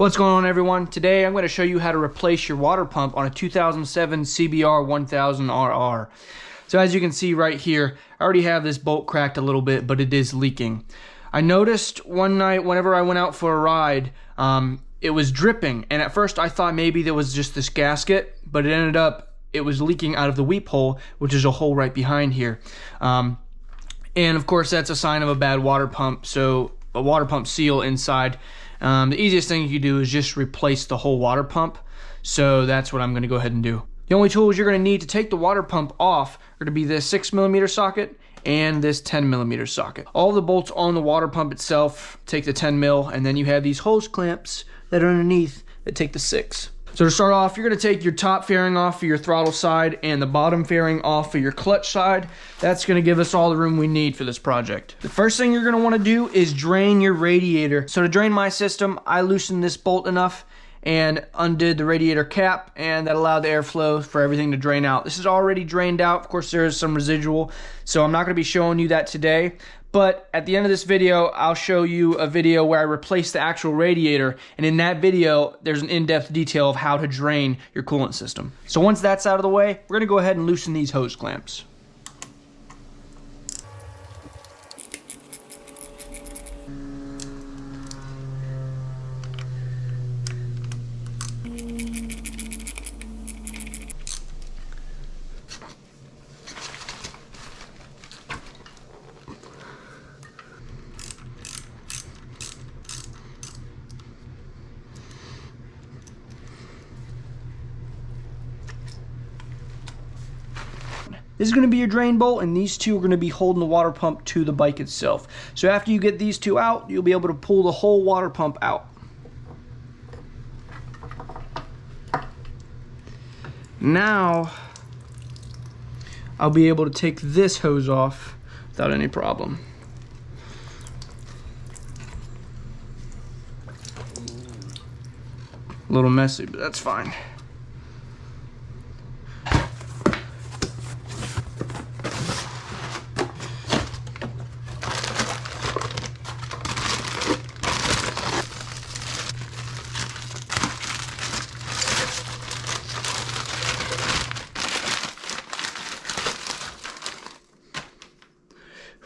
What's going on, everyone? Today I'm going to show you how to replace your water pump on a 2007 CBR1000RR. So as you can see right here, I already have this bolt cracked a little bit, but it is leaking. I noticed one night whenever I went out for a ride, it was dripping, and at first I thought maybe there was just this gasket, but it ended up it was leaking out of the weep hole, which is a hole right behind here. And of course that's a sign of a bad water pump, so a water pump seal inside. The easiest thing you can do is just replace the whole water pump. So that's what I'm going to go ahead and do. The only tools you're going to need to take the water pump off are going to be this 6mm socket and this 10mm socket. All the bolts on the water pump itself take the 10mm, and then you have these hose clamps that are underneath that take the 6. So to start off, you're going to take your top fairing off of your throttle side and the bottom fairing off of your clutch side. That's going to give us all the room we need for this project. The first thing you're going to want to do is drain your radiator. So to drain my system, I loosened this bolt enough and undid the radiator cap, and that allowed the airflow for everything to drain out. This is already drained out. Of course, there is some residual, so I'm not going to be showing you that today. But at the end of this video, I'll show you a video where I replace the actual radiator, and in that video, there's an in-depth detail of how to drain your coolant system. So once that's out of the way, we're gonna go ahead and loosen these hose clamps. This is going to be your drain bolt, and these two are going to be holding the water pump to the bike itself. So after you get these two out, you'll be able to pull the whole water pump out. Now, I'll be able to take this hose off without any problem. A little messy, but that's fine.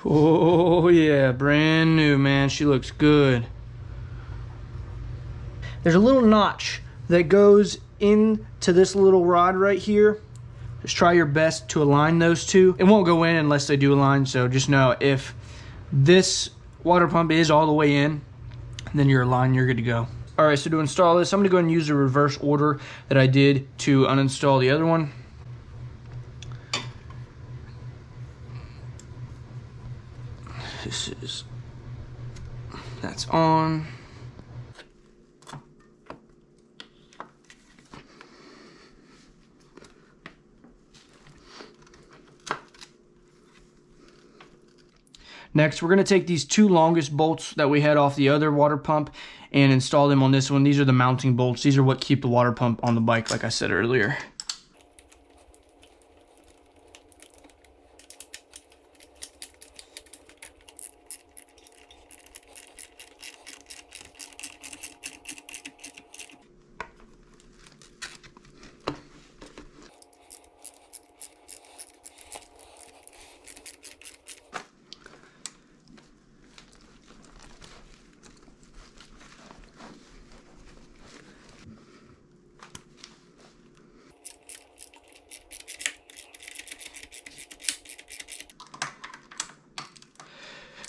Oh yeah, brand new, man. She looks good. There's a little notch that goes into this little rod right here. Just try your best to align those two. It won't go in unless they do align, so just know if this water pump is all the way in, then you're aligned, you're good to go. All right, so to install this, I'm gonna go ahead and use the reverse order that I did to uninstall the other one. That's on. Next, we're going to take these two longest bolts that we had off the other water pump and install them on this one. These are the mounting bolts. These are what keep the water pump on the bike, like I said earlier.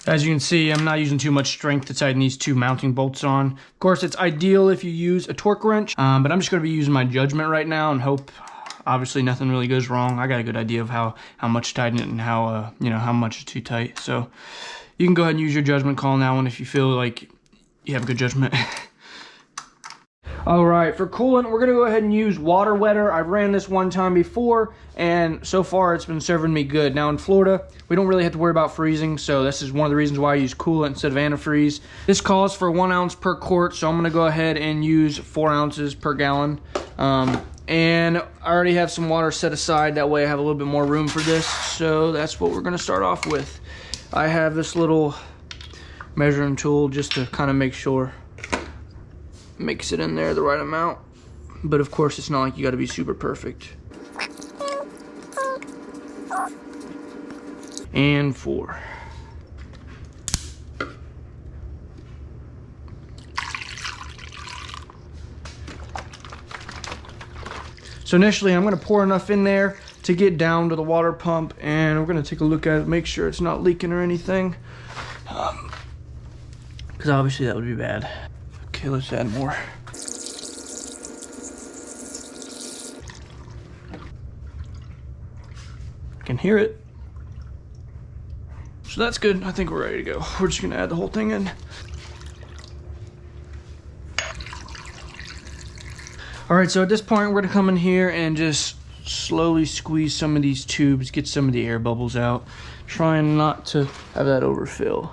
As you can see, I'm not using too much strength to tighten these two mounting bolts on. Of course, it's ideal if you use a torque wrench, but I'm just going to be using my judgment right now and hope, obviously, nothing really goes wrong. I got a good idea of how much to tighten it and how much is too tight. So you can go ahead and use your judgment call on that one if you feel like you have a good judgment. All right, for coolant, we're gonna go ahead and use water wetter. I've ran this one time before, and so far it's been serving me good. Now in Florida, we don't really have to worry about freezing, so this is one of the reasons why I use coolant instead of antifreeze. This calls for 1 ounce per quart, so I'm gonna go ahead and use 4 ounces per gallon. And I already have some water set aside, that way I have a little bit more room for this, so that's what we're gonna start off with. I have this little measuring tool just to kind of make sure. mix it in there the right amount. But of course, it's not like you got to be super perfect. And 4. So initially, I'm going to pour enough in there to get down to the water pump, and we're going to take a look at it, make sure it's not leaking or anything. Because obviously that would be bad. Okay, let's add more. I can hear it. So that's good. I think we're ready to go. We're just gonna add the whole thing in. All right, so at this point, we're gonna come in here and just slowly squeeze some of these tubes, get some of the air bubbles out, trying not to have that overfill.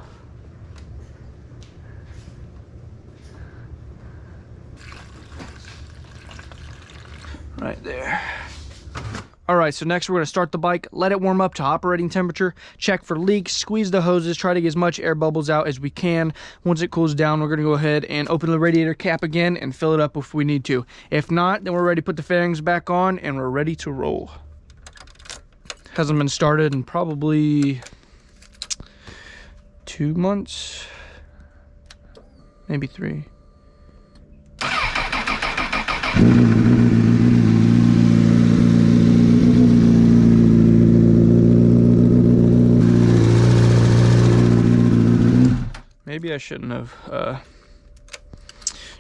Right there. All right, so next we're going to start the bike, let it warm up to operating temperature, check for leaks, squeeze the hoses, try to get as much air bubbles out as we can. Once it cools down, we're going to go ahead and open the radiator cap again and fill it up if we need to. If not, then we're ready to put the fairings back on and we're ready to roll. Hasn't been started in probably 2 months, maybe 3. Maybe I shouldn't have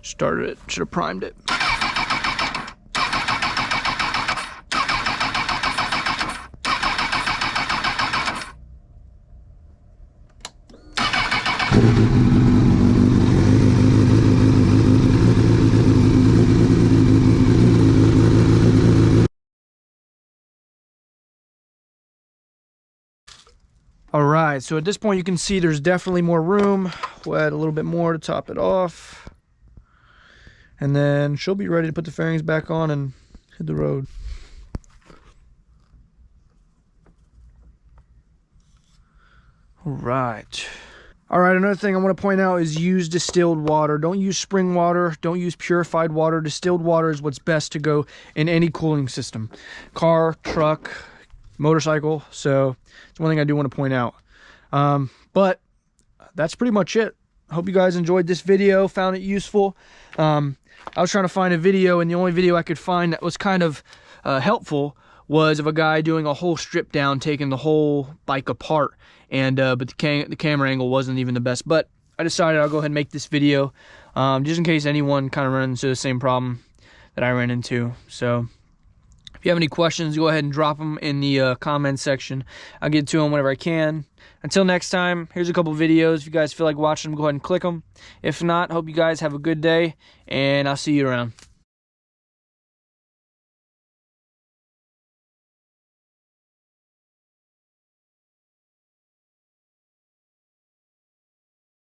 started it. Should have primed it. All right, so at this point you can see there's definitely more room. We'll add a little bit more to top it off. And then she'll be ready to put the fairings back on and hit the road. All right. All right, another thing I want to point out is use distilled water. Don't use spring water. Don't use purified water. Distilled water is what's best to go in any cooling system. Car, truck, motorcycle. So it's one thing I do want to point out. But that's pretty much it. I hope you guys enjoyed this video, found it useful. I was trying to find a video, and the only video I could find that was kind of helpful was of a guy doing a whole strip down, taking the whole bike apart. And but the camera angle wasn't even the best. But I decided I'll go ahead and make this video just in case anyone kind of runs into the same problem that I ran into. So if you have any questions, go ahead and drop them in the comment section. I'll get to them whenever I can. Until next time, here's a couple videos. If you guys feel like watching them, go ahead and click them. If not, hope you guys have a good day, and I'll see you around.